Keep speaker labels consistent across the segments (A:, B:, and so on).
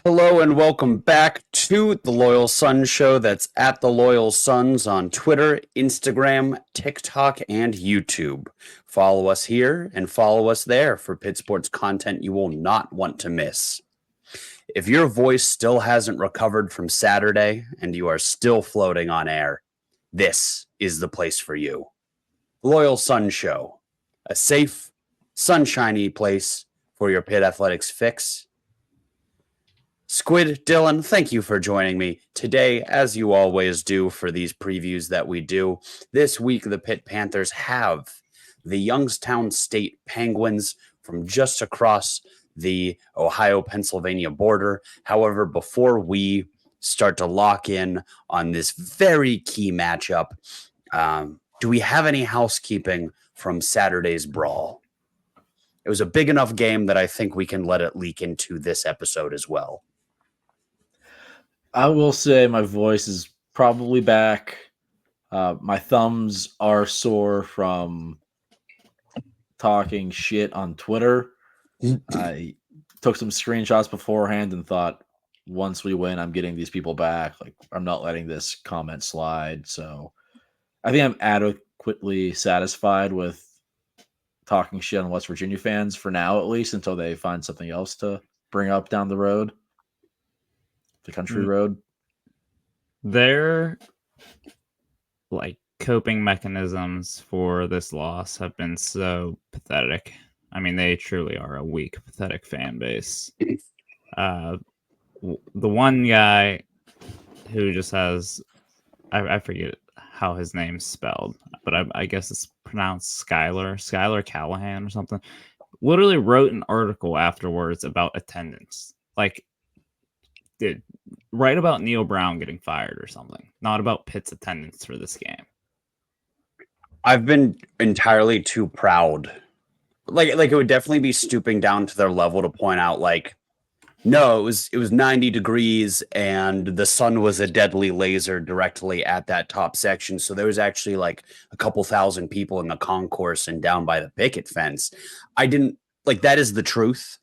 A: Hello and welcome back to the Loyal Sons Show. That's at the Loyal Sons on Twitter, Instagram, TikTok, and YouTube. Follow us here and follow us there for Pitt Sports content you will not want to miss. If your voice still hasn't recovered from Saturday and you are still floating on air, this is the place for you. Loyal Sons Show, a safe, sunshiny place for your Pitt Athletics fix. Squid, Dylan, thank you for joining me today, as you always do for these previews that we do. This week, the Pitt Panthers have the Youngstown State Penguins from just across the Ohio-Pennsylvania border. However, before we start to lock in on this very key matchup, do we have any housekeeping from Saturday's brawl? It was a big enough game that I think we can let it leak into this episode as well.
B: I will say my voice is probably back. My thumbs are sore from talking shit on Twitter. I took some screenshots beforehand and thought, once we win, I'm getting these people back. Like, I'm not letting this comment slide. So I think I'm adequately satisfied with talking shit on West Virginia fans for now, at least, until they find something else to bring up down the road. The country road.
C: Their coping mechanisms for this loss have been so pathetic. I mean, they truly are a weak, pathetic fan base. The one guy who just has, I forget how his name's spelled, but I guess it's pronounced Skylar Callahan or something, literally wrote an article afterwards about attendance. Write about Neil Brown getting fired or something, not about Pitt's attendance for this game.
A: I've been entirely too proud. Like it would definitely be stooping down to their level to point out, no, it was 90 degrees and the sun was a deadly laser directly at that top section. So there was actually a couple thousand people in the concourse and down by the picket fence. That is the truth.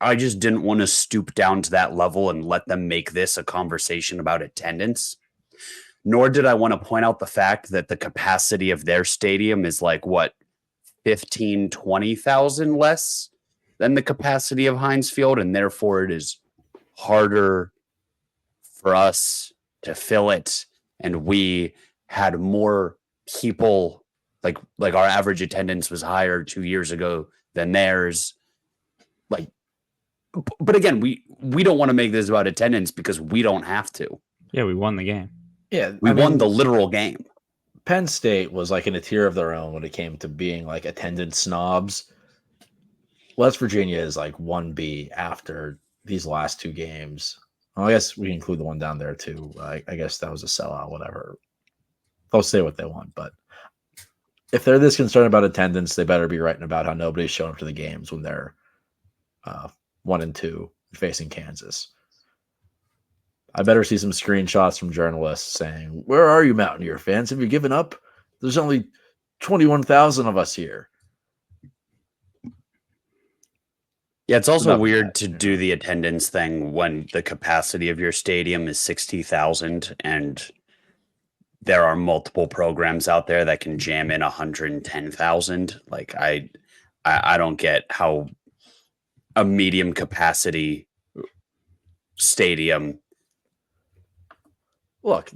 A: I just didn't want to stoop down to that level and let them make this a conversation about attendance. Nor did I want to point out the fact that the capacity of their stadium is 15, 20,000 less than the capacity of Heinz Field. And therefore it is harder for us to fill it. And we had more people, like our average attendance was higher 2 years ago than theirs. But again, we don't want to make this about attendance because we don't have to.
C: Yeah, we won the game.
B: Yeah,
A: we won the literal game.
B: Penn State was in a tier of their own when it came to being attendance snobs. West Virginia is 1B after these last two games. Well, I guess we include the one down there too. I guess that was a sellout, whatever. They'll say what they want, but if they're this concerned about attendance, they better be writing about how nobody's showing up to the games when they're 1-2 facing Kansas. I better see some screenshots from journalists saying, "Where are you, Mountaineer fans? Have you given up? There's only 21,000 of us here."
A: Yeah, it's also weird to do the attendance thing when the capacity of your stadium is 60,000 and there are multiple programs out there that can jam in 110,000. I don't get how a medium capacity stadium.
B: Look,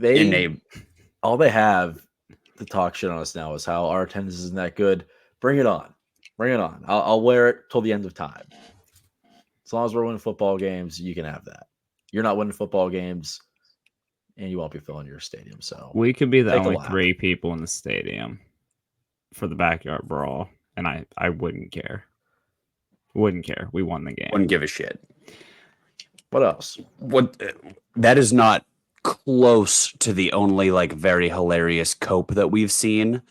B: all they have to talk shit on us now is how our attendance isn't that good. Bring it on. Bring it on. I'll wear it till the end of time. As long as we're winning football games, you can have that. You're not winning football games, and you won't be filling your stadium. So
C: we could be the only 3 people in the stadium for the backyard brawl, and I wouldn't care. Wouldn't care. We won the game.
A: Wouldn't give a shit.
B: What else?
A: That is not close to the only very hilarious cope that we've seen.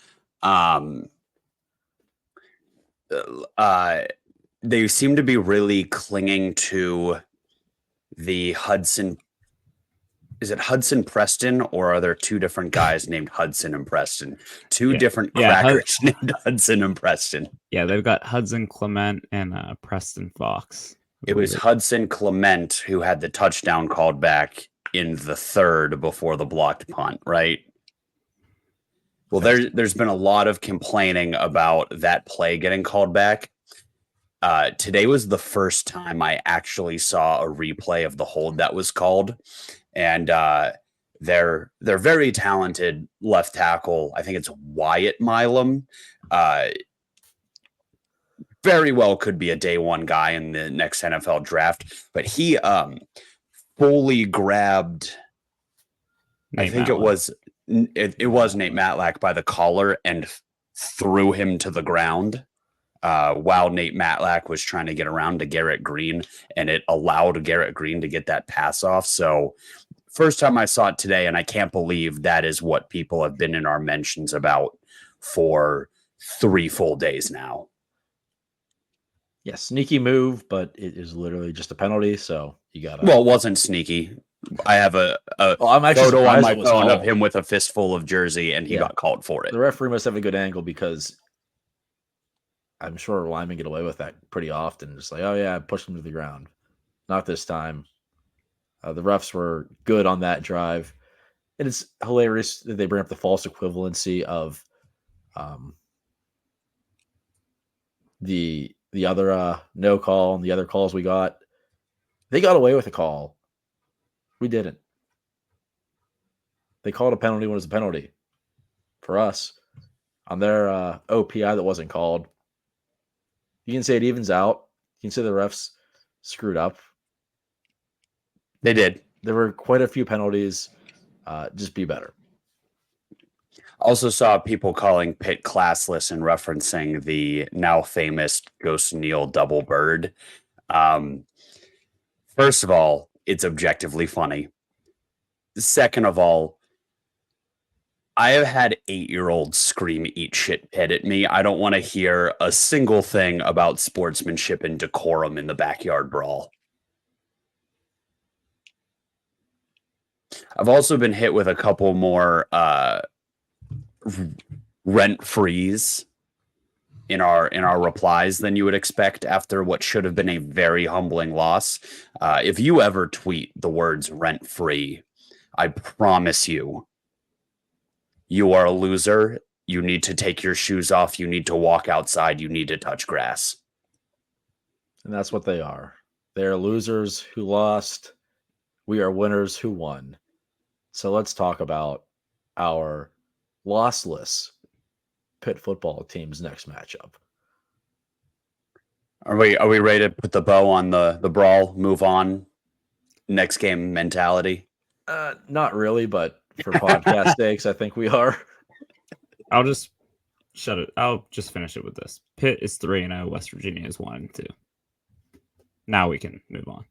A: They seem to be really clinging to the Hudson. Is it Hudson Preston, or are there 2 different guys named Hudson and Preston? Two different crackers named Hudson and Preston.
C: Yeah, they've got Hudson Clement and Preston Fox.
A: It was Hudson Clement who had the touchdown called back in the third before the blocked punt, right? Well, there's been a lot of complaining about that play getting called back. Today was the first time I actually saw a replay of the hold that was called, and they're very talented left tackle. I think it's Wyatt Milam. Very well could be a day one guy in the next NFL draft, but he fully grabbed.
C: Nate
A: I think
C: Matlack.
A: it was Nate Matlack by the collar and threw him to the ground. While Nate Matlack was trying to get around to Garrett Green, and it allowed Garrett Green to get that pass off. So first time I saw it today, and I can't believe that is what people have been in our mentions about for 3 full days now.
B: Yeah, sneaky move, but it is literally just a penalty. So you got to.
A: Well, it wasn't sneaky. I have a
B: I'm actually
A: photo on
B: surprised
A: my
B: it was
A: phone of
B: called.
A: him with a fistful of jersey, and he
B: Yeah.
A: got called for it.
B: The referee must have a good angle because I'm sure linemen get away with that pretty often. Just like, oh yeah, I pushed him to the ground. Not this time. The refs were good on that drive. And it's hilarious that they bring up the false equivalency of the other no call and the other calls we got. They got away with a call. We didn't. They called a penalty when it was a penalty for us. On their OPI that wasn't called. You can say it evens out. You can say the refs screwed up.
A: They did.
B: There were quite a few penalties. Just be better.
A: Also saw people calling Pitt classless and referencing the now famous Ghost Neal double bird. First of all, it's objectively funny. Second of all, I have had 8-year-olds scream eat shit Pitt at me. I don't want to hear a single thing about sportsmanship and decorum in the backyard brawl. I've also been hit with a couple more rent frees in our replies than you would expect after what should have been a very humbling loss. If you ever tweet the words rent free, I promise you are a loser. You need to take your shoes off. You need to walk outside. You need to touch grass.
B: And that's what they are. They're losers who lost. We are winners who won. So let's talk about our lossless Pitt football team's next matchup.
A: Are we ready to put the bow on the brawl, move on, next game mentality?
B: Not really, but for podcast sakes, I think we are.
C: I'll just shut it. I'll just finish it with this. Pitt is 3-0. West Virginia is 1-2. Now we can move on.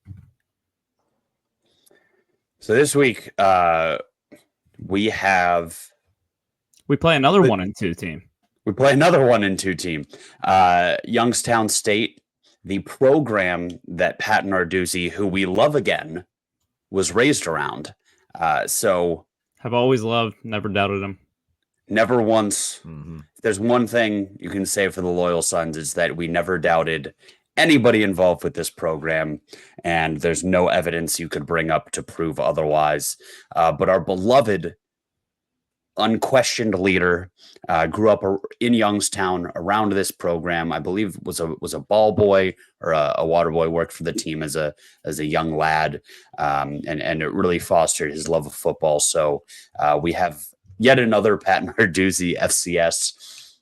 A: So this week, we
C: play another 1-2 team.
A: We play another 1-2 team. Youngstown State, the program that Pat Narduzzi, who we love again, was raised around. So
C: have always loved, never doubted him.
A: Never once.
B: Mm-hmm.
A: If there's one thing you can say for the loyal Sons is that we never doubted anybody involved with this program, and there's no evidence you could bring up to prove otherwise. But our beloved, unquestioned leader grew up in Youngstown around this program. I believe was a ball boy or a water boy, worked for the team as a young lad, and it really fostered his love of football. So we have yet another Pat Narduzzi FCS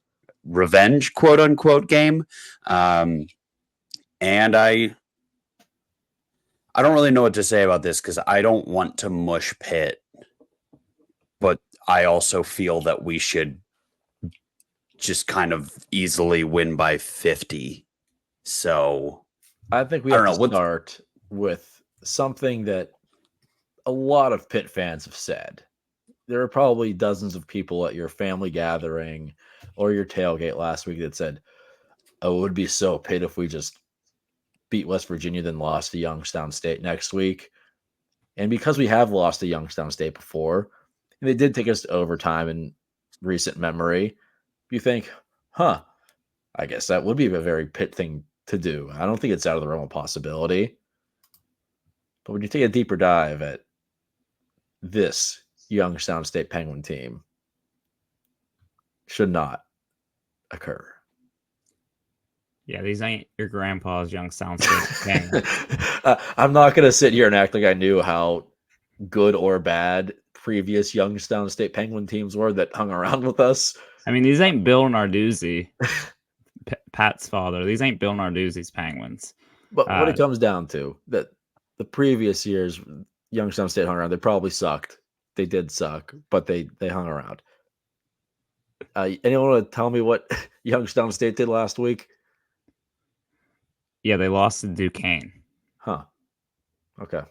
A: revenge, quote unquote, game. And I don't really know what to say about this because I don't want to mush Pitt, but I also feel that we should just kind of easily win by 50. So
B: I think we have to start with something that a lot of Pitt fans have said. There are probably dozens of people at your family gathering or your tailgate last week that said, oh, it would be so Pitt if we just beat West Virginia then lost to Youngstown State next week. And because we have lost to Youngstown State before, and they did take us to overtime in recent memory, you think, I guess that would be a very Pitt thing to do. I don't think it's out of the realm of possibility. But when you take a deeper dive at this Youngstown State Penguin team, should not occur.
C: Yeah, these ain't your grandpa's Youngstown State Penguins.
B: I'm not going to sit here and act like I knew how good or bad previous Youngstown State Penguin teams were that hung around with us.
C: I mean, these ain't Bill Narduzzi, Pat's father. These ain't Bill Narduzzi's Penguins.
B: But what it comes down to, that the previous years Youngstown State hung around, they probably sucked. They did suck, but they hung around. Anyone want to tell me what Youngstown State did last week?
C: Yeah, they lost to Duquesne.
B: Huh. Okay.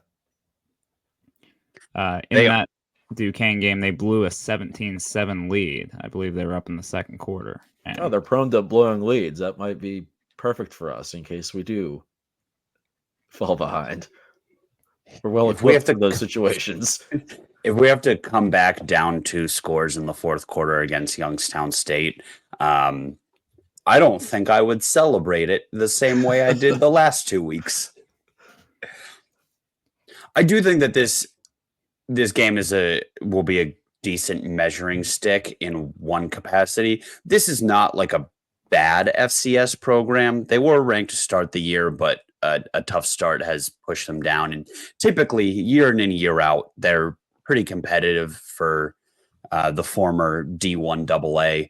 C: In that Duquesne game, they blew a 17-7 lead. I believe they were up in the second quarter. And
B: they're prone to blowing leads. That might be perfect for us in case we do fall behind. We're well equipped for those situations.
A: If we have to come back down 2 scores in the fourth quarter against Youngstown State, I don't think I would celebrate it the same way I did the last 2 weeks. I do think that this game will be a decent measuring stick in one capacity. This is not like a bad FCS program. They were ranked to start the year, but a tough start has pushed them down. And typically, year in and year out, they're pretty competitive for the former D1 AA.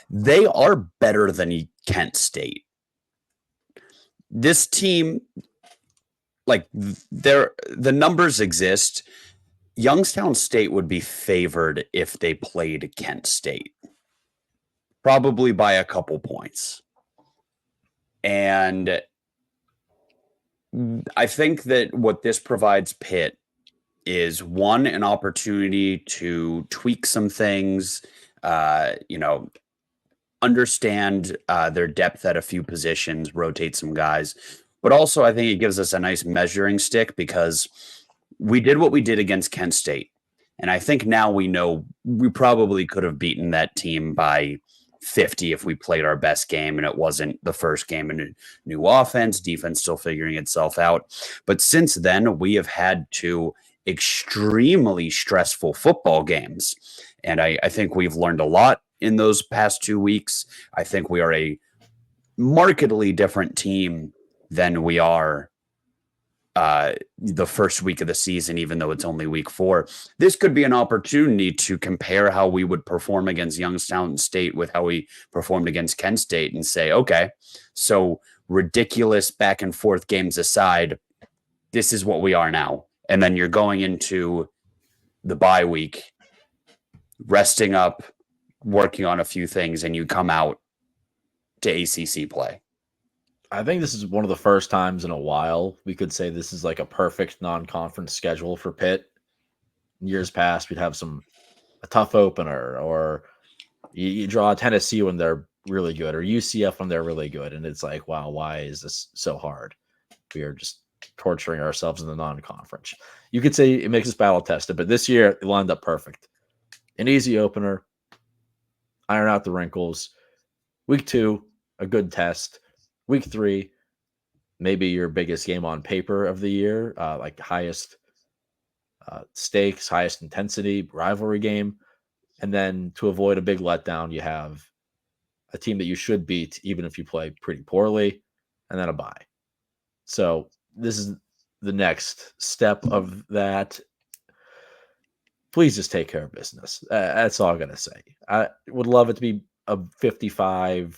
A: They are better than Kent State. This team, like the numbers exist. Youngstown State would be favored if they played Kent State, probably by a couple points. And I think that what this provides Pitt is, one, an opportunity to tweak some things, understand their depth at a few positions, rotate some guys. But also, I think it gives us a nice measuring stick because we did what we did against Kent State. And I think now we know we probably could have beaten that team by 50 if we played our best game and it wasn't the first game in a new offense, defense still figuring itself out. But since then, we have had 2 extremely stressful football games. And I think we've learned a lot in those past 2 weeks. I think we are a markedly different team than we are the first week of the season, even though it's only week 4. This could be an opportunity to compare how we would perform against Youngstown State with how we performed against Kent State and say, okay, so ridiculous back and forth games aside, this is what we are now. And then you're going into the bye week, resting up, working on a few things, and you come out to ACC play.
B: I think this is one of the first times in a while we could say this is like a perfect non-conference schedule for Pitt. In years past, we'd have a tough opener, or you draw Tennessee when they're really good, or UCF when they're really good, and it's like, wow, why is this so hard? We are just torturing ourselves in the non-conference. You could say it makes us battle tested, but this year it lined up perfect. An easy opener, iron out the wrinkles. Week 2, a good test. Week 3, maybe your biggest game on paper of the year, like highest stakes, highest intensity, rivalry game. And then to avoid a big letdown, you have a team that you should beat, even if you play pretty poorly, and then a bye. So this is the next step of that. Please just take care of business. That's all I'm going to say. I would love it to be a 55-0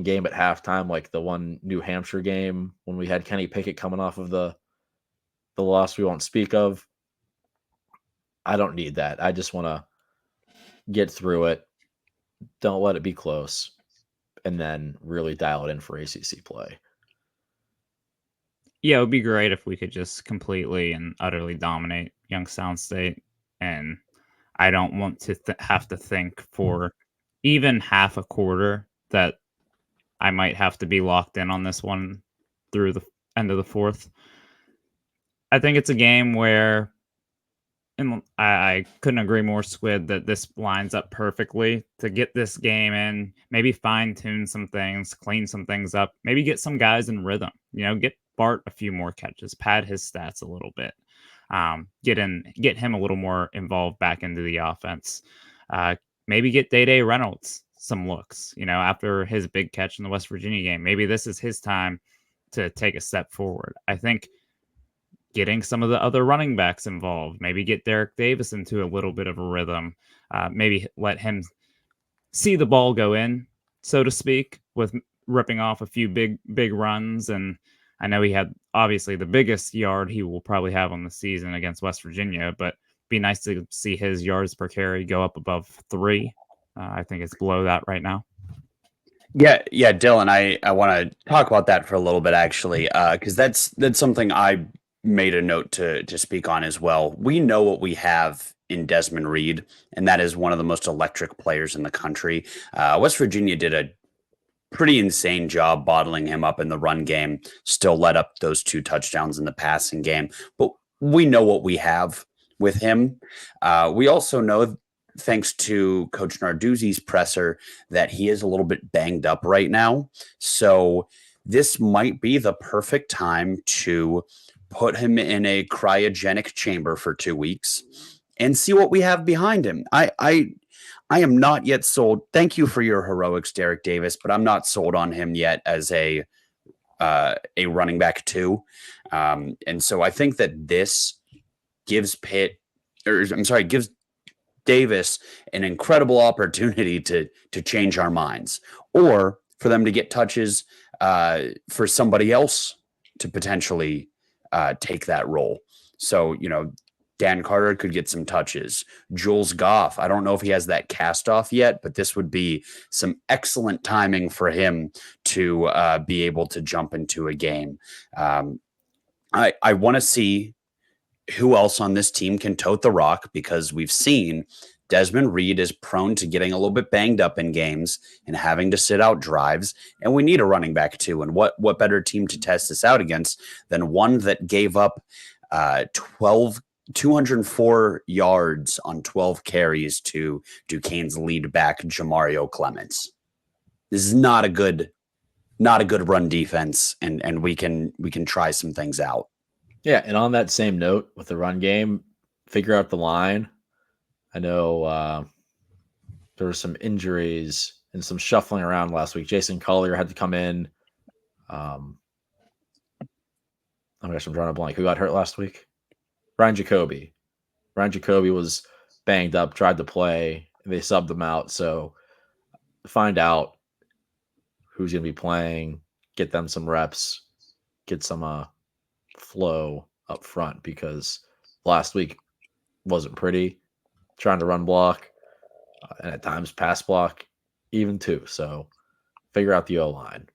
B: game at halftime, like the one New Hampshire game when we had Kenny Pickett coming off of the loss we won't speak of. I don't need that. I just want to get through it. Don't let it be close. And then really dial it in for ACC play.
C: Yeah, it would be great if we could just completely and utterly dominate Youngstown State. And I don't want to have to think for even half a quarter that I might have to be locked in on this one through the end of the fourth. I think it's a game where and I couldn't agree more, Squid, that this lines up perfectly to get this game in, maybe fine-tune some things, clean some things up, maybe get some guys in rhythm, get Bart a few more catches, pad his stats a little bit, get him a little more involved back into the offense. Maybe get Day Reynolds some looks, after his big catch in the West Virginia game. Maybe this is his time to take a step forward. I think getting some of the other running backs involved, maybe get Derek Davis into a little bit of a rhythm, maybe let him see the ball go in, so to speak, with ripping off a few big runs. And I know he had obviously the biggest yard he will probably have on the season against West Virginia, but be nice to see his yards per carry go up above 3. I think it's below that right now.
A: Yeah, Dylan, I want to talk about that for a little bit, actually, because that's something I made a note to speak on as well. We know what we have in Desmond Reid, and that is one of the most electric players in the country. West Virginia did a pretty insane job bottling him up in the run game, still let up those 2 touchdowns in the passing game. But we know what we have with him. We also know, thanks to Coach Narduzzi's presser, that he is a little bit banged up right now. So this might be the perfect time to put him in a cryogenic chamber for 2 weeks and see what we have behind him. I am not yet sold. Thank you for your heroics, Derek Davis, but I'm not sold on him yet as a running back 2. And so I think that this gives gives Davis an incredible opportunity to change our minds, or for them to get touches for somebody else to potentially take that role. So, Dan Carter could get some touches. Jules Goff, I don't know if he has that cast off yet, but this would be some excellent timing for him to be able to jump into a game. I want to see who else on this team can tote the rock, because we've seen Desmond Reid is prone to getting a little bit banged up in games and having to sit out drives, and we need a running back too. And what better team to test this out against than one that gave up 204 yards on 12 carries to Duquesne's lead back, Jamario Clements. This is not a good run defense, and we can try some things out.
B: Yeah, and on that same note, with the run game, figure out the line. I know there were some injuries and some shuffling around last week. Jason Collier had to come in. Oh my gosh, I'm drawing a blank. Who got hurt last week? Ryan Jacoby. Ryan Jacoby was banged up, tried to play, and they subbed him out. So find out who's going to be playing, get them some reps, get some flow up front, because last week wasn't pretty, trying to run block and at times pass block even too. So figure out the O-line.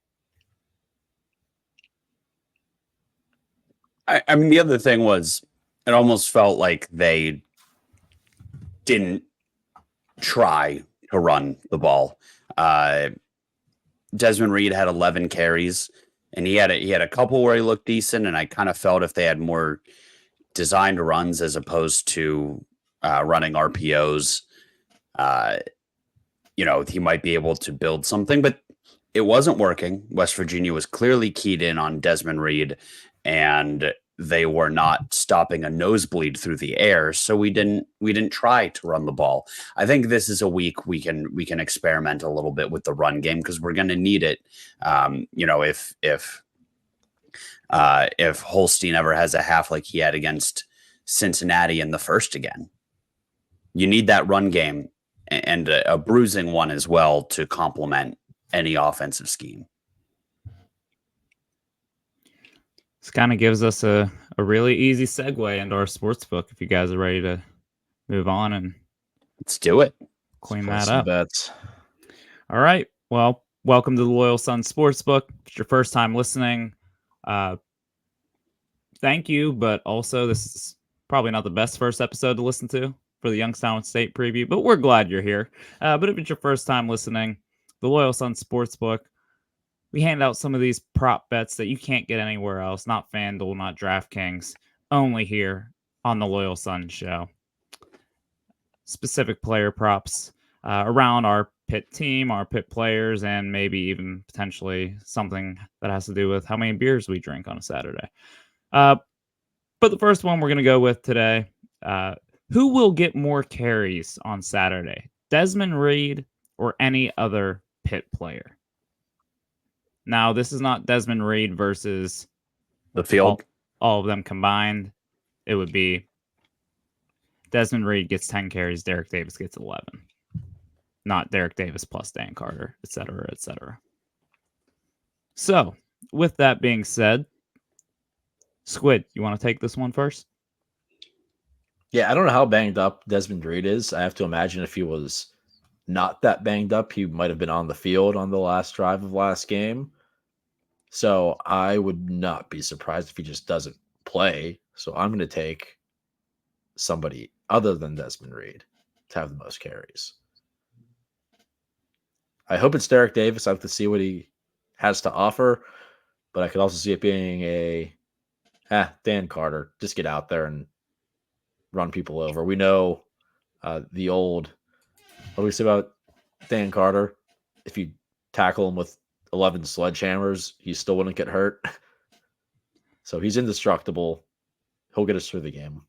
A: I mean, the other thing was, it almost felt like they didn't try to run the ball. Desmond Reid had 11 carries, and he had a couple where he looked decent, and I kind of felt if they had more designed runs as opposed to running RPOs, he might be able to build something, but it wasn't working. West Virginia was clearly keyed in on Desmond Reid, and they were not stopping a nosebleed through the air. So we didn't try to run the ball. I think this is a week we can experiment a little bit with the run game, because we're going to need it. If Holstein ever has a half like he had against Cincinnati in the first again, you need that run game and a bruising one as well to complement any offensive scheme.
C: This kind of gives us a really easy segue into our sports book, if you guys are ready to move on and
A: let's do it.
C: Clean that up.
B: Bets.
C: All right. Well, welcome to the Loyal Sons Sportsbook. If it's your first time listening, thank you, but also this is probably not the best first episode to listen to for the Youngstown State preview, but we're glad you're here. But if it's your first time listening, the Loyal Sons Sportsbook, we hand out some of these prop bets that you can't get anywhere else, not FanDuel, not DraftKings, only here on the Loyal Sons Show. specific player props around our Pitt team, our Pitt players, and maybe even potentially something that has to do with how many beers we drink on a Saturday. But the first one we're going to go with today, who will get more carries on Saturday? Desmond Reid or any other Pitt player? Now, this is not Desmond Reid versus
A: The field.
C: all of them combined. It would be Desmond Reid gets 10 carries, Derek Davis gets 11. Not Derek Davis plus Dan Carter, et cetera, et cetera. So, with that being said, Squid, you want to take this one first?
B: Yeah, I don't know how banged up Desmond Reid is. I have to imagine if he was not that banged up, he might have been on the field on the last drive of last game. So I would not be surprised if he just doesn't play. So I'm going to take somebody other than Desmond Reid to have the most carries. I hope it's Derek Davis. I have to see what he has to offer, but I could also see it being Dan Carter. Just get out there and run people over. We know the old, what do we say about Dan Carter? If you tackle him with 11 sledgehammers, he still wouldn't get hurt. So he's indestructible. He'll get us through the game.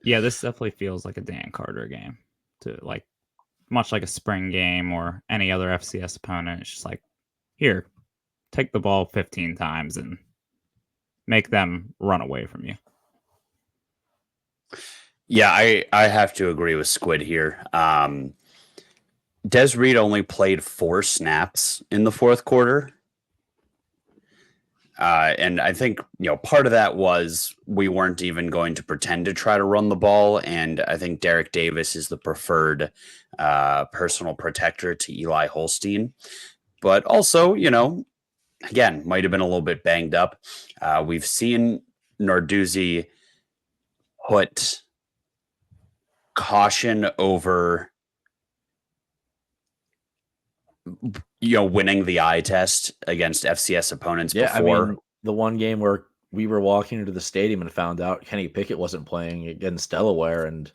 C: Yeah, this definitely feels like a Dan Carter game, to like much like a spring game or any other FCS opponent. It's just like, here, take the ball 15 times and make them run away from you.
A: Yeah, I have to agree with Squid here. Des Reed only played 4 snaps in the fourth quarter. And I think, part of that was we weren't even going to pretend to try to run the ball. And I think Derek Davis is the preferred personal protector to Eli Holstein. But also, again, might have been a little bit banged up. We've seen Narduzzi put caution over winning the eye test against FCS opponents before.
B: I mean, the one game where we were walking into the stadium and found out Kenny Pickett wasn't playing against Delaware, and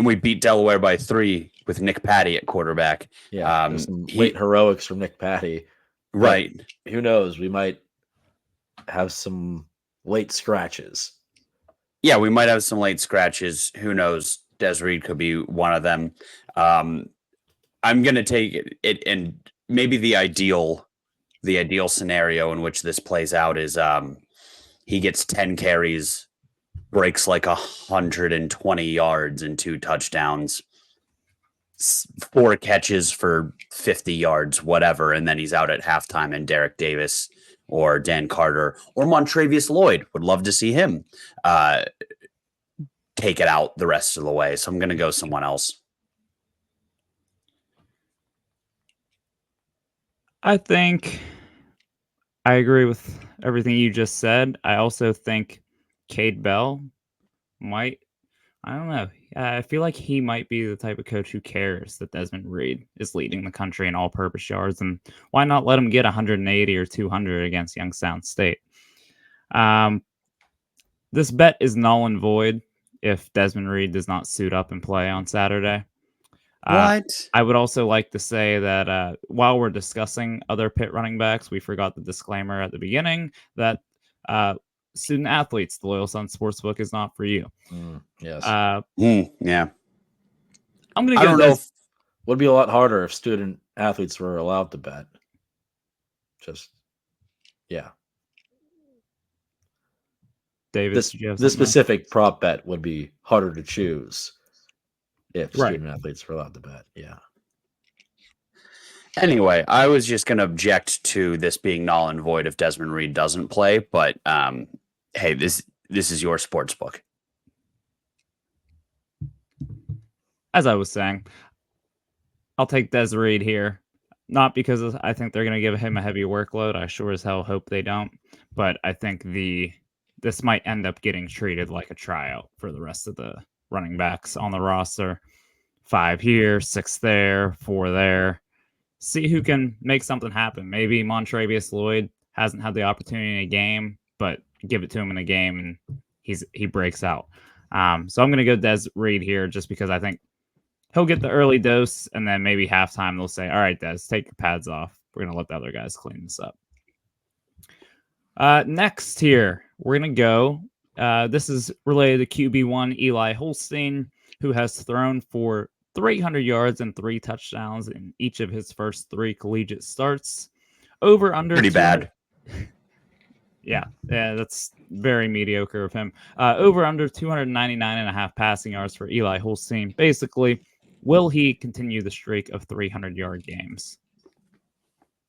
A: we beat Delaware by 3 with Nick Patty at quarterback.
B: Some late heroics from Nick Patty.
A: Right.
B: But who knows? We might have some late scratches.
A: Yeah, we might have some late scratches. Who knows? Des Reed could be one of them. I'm going to take it, and maybe the ideal scenario in which this plays out is he gets 10 carries, breaks like 120 yards and 2 touchdowns, 4 catches for 50 yards, whatever, and then he's out at halftime, and Derek Davis or Dan Carter or Montrevious Lloyd, would love to see him take it out the rest of the way. So I'm going to go someone else.
C: I think I agree with everything you just said. I also think Cade Bell might, I don't know. I feel like he might be the type of coach who cares that Desmond Reid is leading the country in all-purpose yards, and why not let him get 180 or 200 against Youngstown State? This bet is null and void if Desmond Reid does not suit up and play on Saturday.
A: What?
C: I would also like to say that while we're discussing other Pitt running backs, we forgot the disclaimer at the beginning that student athletes, the Loyal Sons Sportsbook is not for you.
B: Yes.
A: Yeah.
C: I'm going to
B: I don't know. Would be a lot harder if student athletes were allowed to bet.
C: David,
B: this specific prop bet would be harder to choose if student athletes were allowed to bet. Yeah.
A: Anyway, I was just going to object to this being null and void if Desmond Reid doesn't play, but hey, this is your sports book.
C: As I was saying, I'll take Des Reid here. Not because I think they're going to give him a heavy workload. I sure as hell hope they don't. But I think this might end up getting treated like a tryout for the rest of the running backs on the roster. 5 here, 6 there, 4 there. See who can make something happen. Maybe Montrevious Lloyd hasn't had the opportunity in a game, but give it to him in a game and he breaks out. So I'm going to go Des Reid here just because I think he'll get the early dose, and then maybe halftime they'll say, all right, Des, take your pads off. We're going to let the other guys clean this up. Next here, we're going to go. This is related to QB1 Eli Holstein, who has thrown for 300 yards and 3 touchdowns in each of his first 3 collegiate starts. Over under
A: Pretty bad.
C: Yeah, that's very mediocre of him. Over under 299.5 passing yards for Eli Holstein. Basically, will he continue the streak of 300-yard games?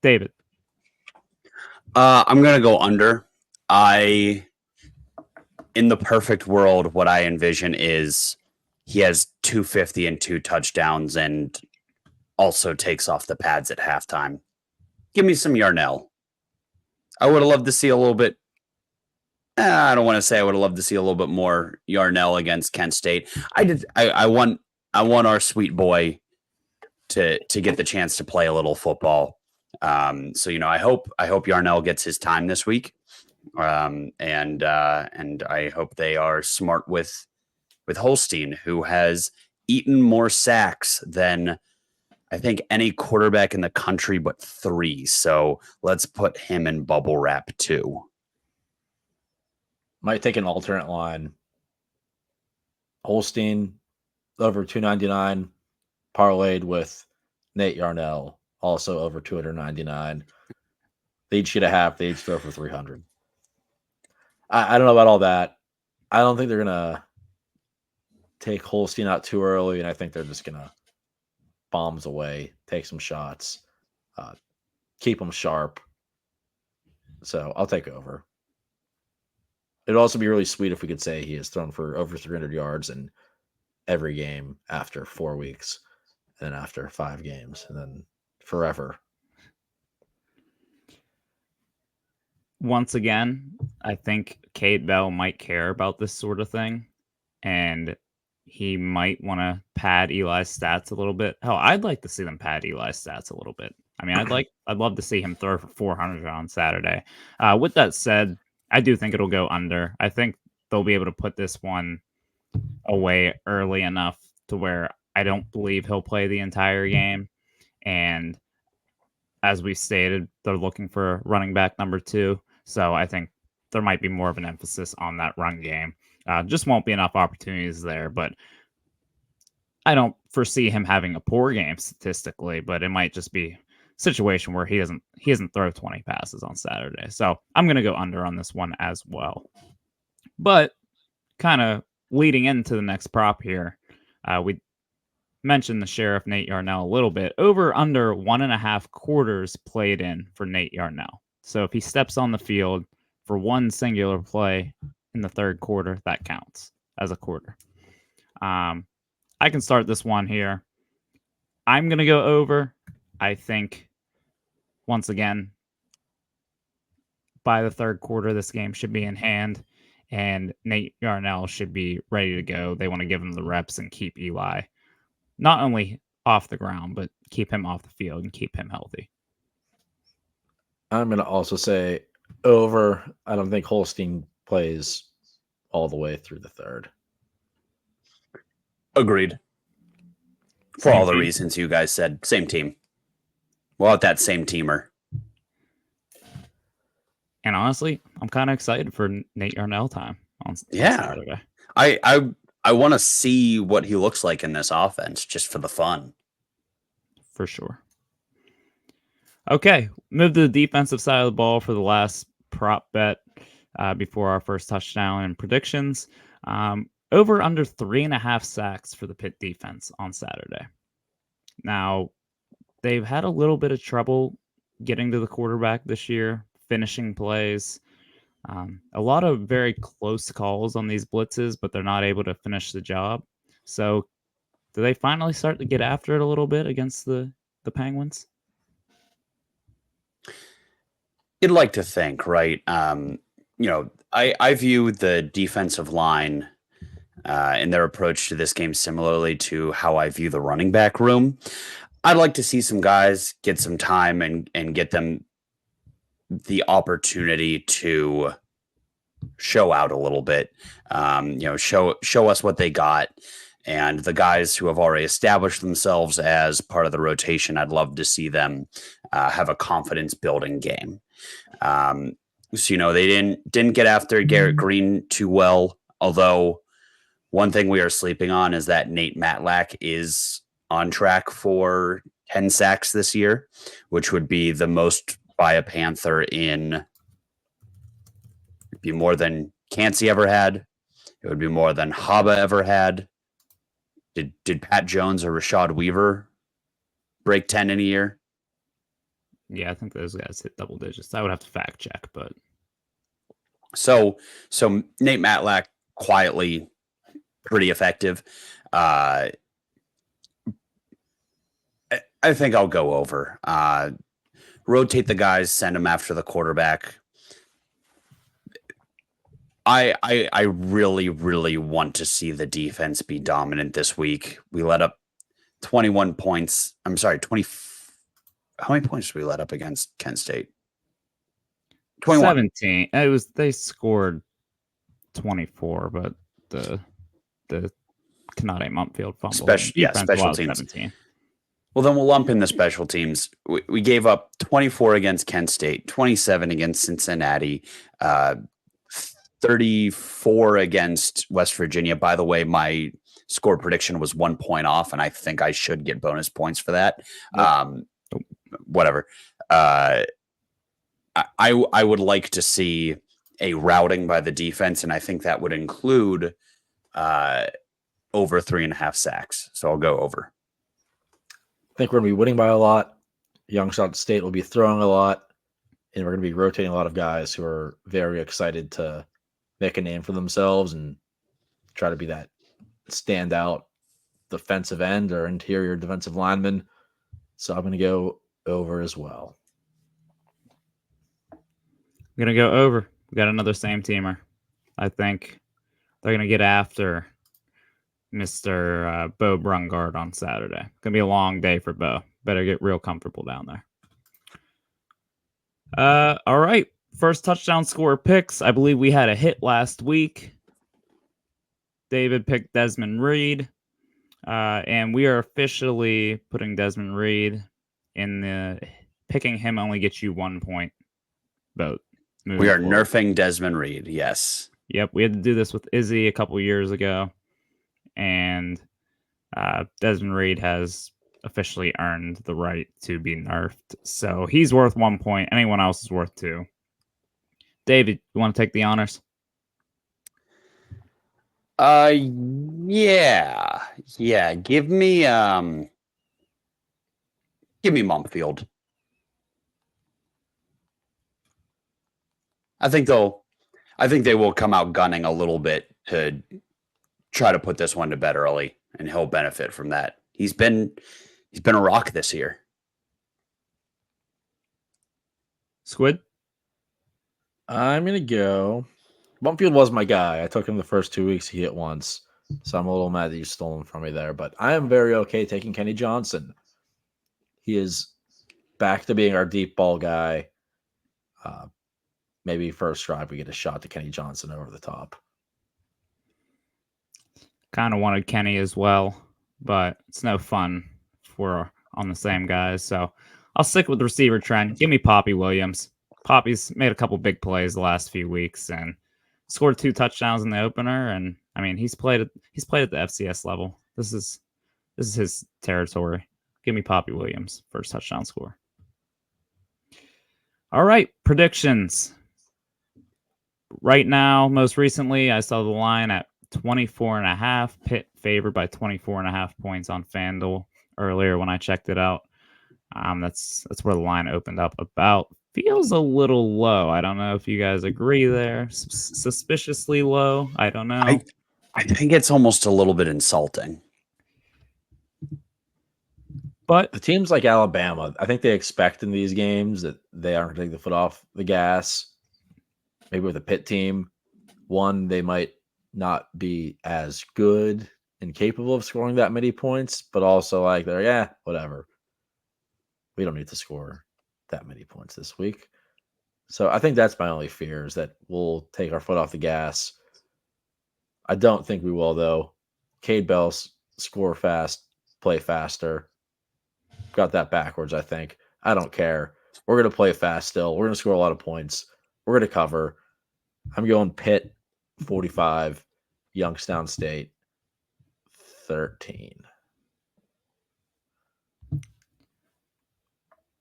C: David.
A: I'm going to go under. In the perfect world, what I envision is he has 250 and 2 touchdowns and also takes off the pads at halftime. Give me some Yarnell. I would have loved to see a little bit. I don't want to say I would have loved to see a little bit more Yarnell against Kent State. I want our sweet boy to get the chance to play a little football. So I hope Yarnell gets his time this week. And I hope they are smart with Holstein, who has eaten more sacks than I think any quarterback in the country but 3. So let's put him in bubble wrap too.
B: Might take an alternate line. Holstein over 299, parlayed with Nate Yarnell, also over 299. They each get a half. They each throw for 300. I don't know about all that. I don't think they're going to take Holstein out too early, and I think they're just going to bombs away, take some shots, keep them sharp. So I'll take over. It'd also be really sweet if we could say he has thrown for over 300 yards in every game after 4 weeks, and then after 5 games, and then forever.
C: Once again, I think Cade Bell might care about this sort of thing, and he might want to pad Eli's stats a little bit. Hell, I'd like to see them pad Eli's stats a little bit. I mean, I'd love to see him throw for 400 on Saturday. With that said, I do think it'll go under. I think they'll be able to put this one away early enough to where I don't believe he'll play the entire game. And as we stated, they're looking for running back number 2. So I think there might be more of an emphasis on that run game. Just won't be enough opportunities there, but I don't foresee him having a poor game statistically, but it might just be a situation where he doesn't throw 20 passes on Saturday. So I'm going to go under on this one as well. But kind of leading into the next prop here, we mentioned the Sheriff Nate Yarnell a little bit. Over under 1.5 quarters played in for Nate Yarnell. So if he steps on the field for one singular play in the third quarter, that counts as a quarter. I can start this one here. I'm going to go over. I think, once again, by the third quarter, this game should be in hand, and Nate Yarnell should be ready to go. They want to give him the reps and keep Eli not only off the ground, but keep him off the field and keep him healthy.
B: I'm going to also say over. I don't think Holstein plays all the way through the third.
A: Agreed. For all the reasons you guys said. Same team. Well, that same teamer.
C: And honestly, I'm kind of excited for Nate Yarnell time on Saturday.
A: I want to see what he looks like in this offense just for the fun.
C: For sure. Okay, move to the defensive side of the ball for the last prop bet before our first touchdown and predictions. Over under 3.5 sacks for the Pitt defense on Saturday. Now, they've had a little bit of trouble getting to the quarterback this year, finishing plays. A lot of very close calls on these blitzes, but they're not able to finish the job. So do they finally start to get after it a little bit against the Penguins?
A: You'd like to think, right? I view the defensive line and their approach to this game similarly to how I view the running back room. I'd like to see some guys get some time and get them the opportunity to show out a little bit. Show us what they got. And the guys who have already established themselves as part of the rotation, I'd love to see them have a confidence building game. They didn't get after Garrett Green too well. Although one thing we are sleeping on is that Nate Matlack is on track for 10 sacks this year, which would be the most by a Panther be more than Cansey ever had. It would be more than Haba ever had. Did Pat Jones or Rashad Weaver break 10 in a year?
C: Yeah, I think those guys hit double digits. I would have to fact check, but
A: so Nate Matlack quietly pretty effective. I think I'll go over. Rotate the guys, send them after the quarterback. I really, really want to see the defense be dominant this week. We let up 21 points. I'm sorry, 20. How many points did we let up against Kent State? 21.
C: 17. They scored 24, but the Kanade Mumpfield fumble.
A: Special teams.
C: 17.
A: Well, then we'll lump in the special teams. We gave up 24 against Kent State, 27 against Cincinnati, 34 against West Virginia. By the way, my score prediction was 1 point off, and I think I should get bonus points for that.
B: Nope.
A: Whatever. I would like to see a routing by the defense, and I think that would include over 3.5 sacks. So I'll go over.
B: I think we're going to be winning by a lot. Youngstown State will be throwing a lot, and we're going to be rotating a lot of guys who are very excited to make a name for themselves and try to be that standout defensive end or interior defensive lineman. So I'm going to go over as well.
C: I'm going to go over. We got another same teamer. I think they're going to get after Mr. Bo Brungard on Saturday. It's going to be a long day for Bo. Better get real comfortable down there. All right. First touchdown score picks. I believe we had a hit last week. David picked Desmond Reid. And we are officially putting Desmond Reid in the picking him only gets you 1 point vote.
A: We are nerfing Desmond Reid. Yes.
C: Yep. We had to do this with Izzy a couple years ago. And Desmond Reid has officially earned the right to be nerfed. So he's worth 1 point. Anyone else is worth 2. David, you want to take the honors?
A: Yeah. Give me Mumpfield. I think they will come out gunning a little bit to try to put this one to bed early, and he'll benefit from that. He's been a rock this year.
C: Squid?
B: I'm going to go. Bumpfield was my guy. I took him the first 2 weeks. He hit once. So I'm a little mad that you stole him from me there. But I am very okay taking Kenny Johnson. He is back to being our deep ball guy. Maybe first drive we get a shot to Kenny Johnson over the top.
C: Kind of wanted Kenny as well, but it's no fun if we're on the same guys. So I'll stick with the receiver trend. Give me Poppy Williams. Poppy's made a couple big plays the last few weeks and scored 2 touchdowns in the opener. And I mean, he's played at the FCS level. This is his territory. Give me Poppy Williams first touchdown score. All right, predictions. Right now, most recently, I saw the line at 24.5. Pitt favored by 24.5 points on FanDuel earlier when I checked it out. That's where the line opened up about. Feels a little low. I don't know if you guys agree there. Suspiciously low. I don't know.
A: I think it's almost a little bit insulting.
C: But
B: the teams like Alabama, I think they expect in these games that they aren't going to take the foot off the gas. Maybe with a Pitt team, one, they might not be as good and capable of scoring that many points, but also like whatever. We don't need to score that many points this week. So I think that's my only fear is that we'll take our foot off the gas. I don't think we will, though. Cade Bell's score fast, play faster. Got that backwards, I think. I don't care. We're going to play fast still. We're going to score a lot of points. We're going to cover. I'm going Pitt 45, Youngstown State 13. Did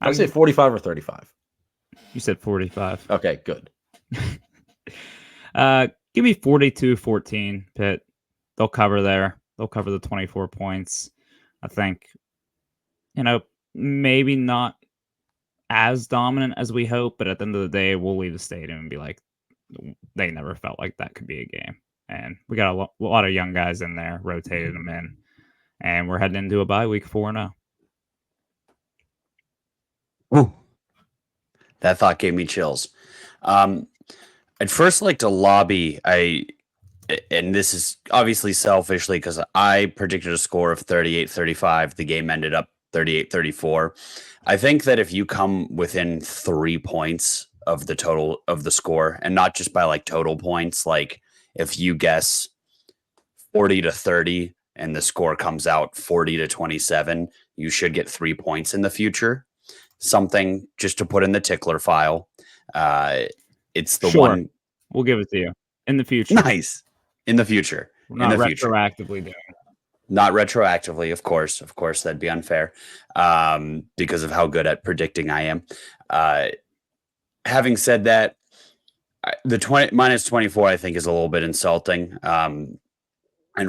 B: I say 45 or 35?
C: You said 45.
B: Okay, good.
C: Give me 42-14, Pitt. They'll cover there. They'll cover the 24 points. I think, maybe not as dominant as we hope, but at the end of the day, we'll leave the stadium and be like, they never felt like that could be a game. And we got a lot of young guys in there, rotated them in. And we're heading into a bye week 4-0.
A: Ooh, that thought gave me chills. I'd first like to lobby, and this is obviously selfishly because I predicted a score of 38-35. The game ended up 38-34. I think that if you come within 3 points of the total of the score, and not just by like total points, like if you guess 40-30 and the score comes out 40-27, you should get 3 points in the future. Something just to put in the tickler file. It's the one.
C: We'll give it to you in the future.
A: Nice. In the future.
C: We're not retroactively doing it.
A: Not retroactively, of course. Of course, that'd be unfair because of how good at predicting I am. Having said that, the -24, I think, is a little bit insulting. And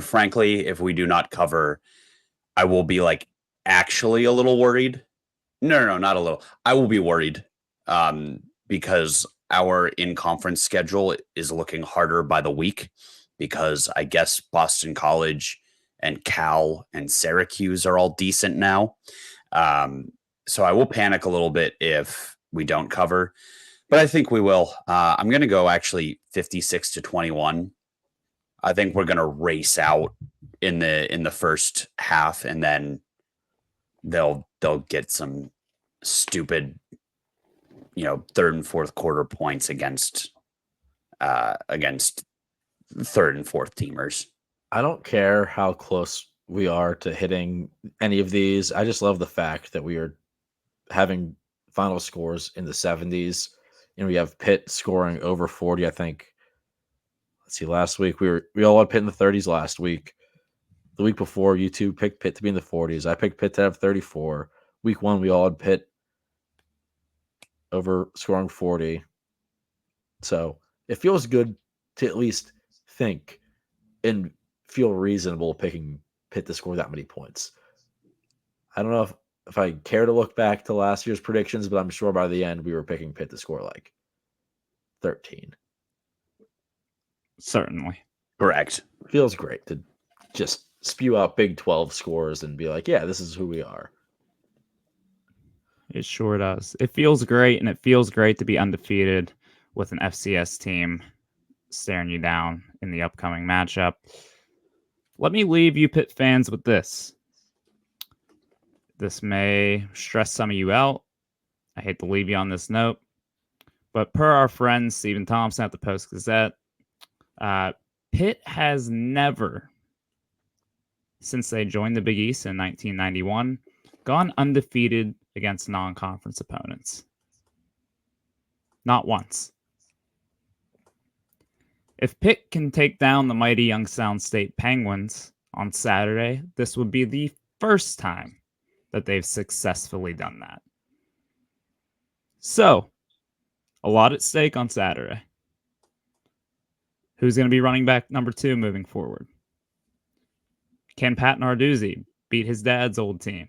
A: frankly, if we do not cover, I will be like actually a little worried. No, not a little. I will be worried because our in-conference schedule is looking harder by the week because I guess Boston College and Cal and Syracuse are all decent now. So I will panic a little bit if we don't cover, but I think we will. I'm going to go actually 56-21. I think we're going to race out in the first half, and then they'll get some stupid, third and fourth quarter points against third and fourth teamers.
B: I don't care how close we are to hitting any of these. I just love the fact that we are having final scores in the 70s, and we have Pitt scoring over 40. I think. Let's see. Last week we all had Pitt in the 30s. Last week, the week before, you two picked Pitt to be in the 40s. I picked Pitt to have 34. Week 1, we all had Pitt over scoring 40. So it feels good to at least think and feel reasonable picking Pitt to score that many points. I don't know if I care to look back to last year's predictions, but I'm sure by the end we were picking Pitt to score like 13.
C: Certainly.
A: Correct.
B: Feels great to just spew out Big 12 scores and be like, yeah, this is who we are.
C: It sure does. It feels great, and it feels great to be undefeated with an FCS team staring you down in the upcoming matchup. Let me leave you Pitt fans with this. This may stress some of you out. I hate to leave you on this note, but per our friend Stephen Thompson at the Post-Gazette, Pitt has never, since they joined the Big East in 1991, gone undefeated against non-conference opponents. Not once. If Pitt can take down the mighty Youngstown State Penguins on Saturday, this would be the first time that they've successfully done that. So, a lot at stake on Saturday. Who's going to be running back number 2 moving forward? Can Pat Narduzzi beat his dad's old team?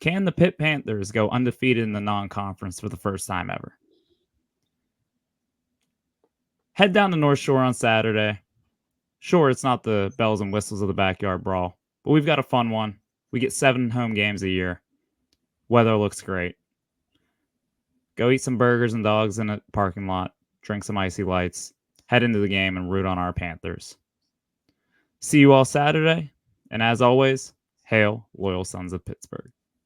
C: Can the Pitt Panthers go undefeated in the non-conference for the first time ever? Head down to North Shore on Saturday. Sure, it's not the bells and whistles of the backyard brawl, but we've got a fun one. We get 7 home games a year. Weather looks great. Go eat some burgers and dogs in a parking lot. Drink some icy lights. Head into the game and root on our Panthers. See you all Saturday. And as always, hail, loyal Sons of Pittsburgh.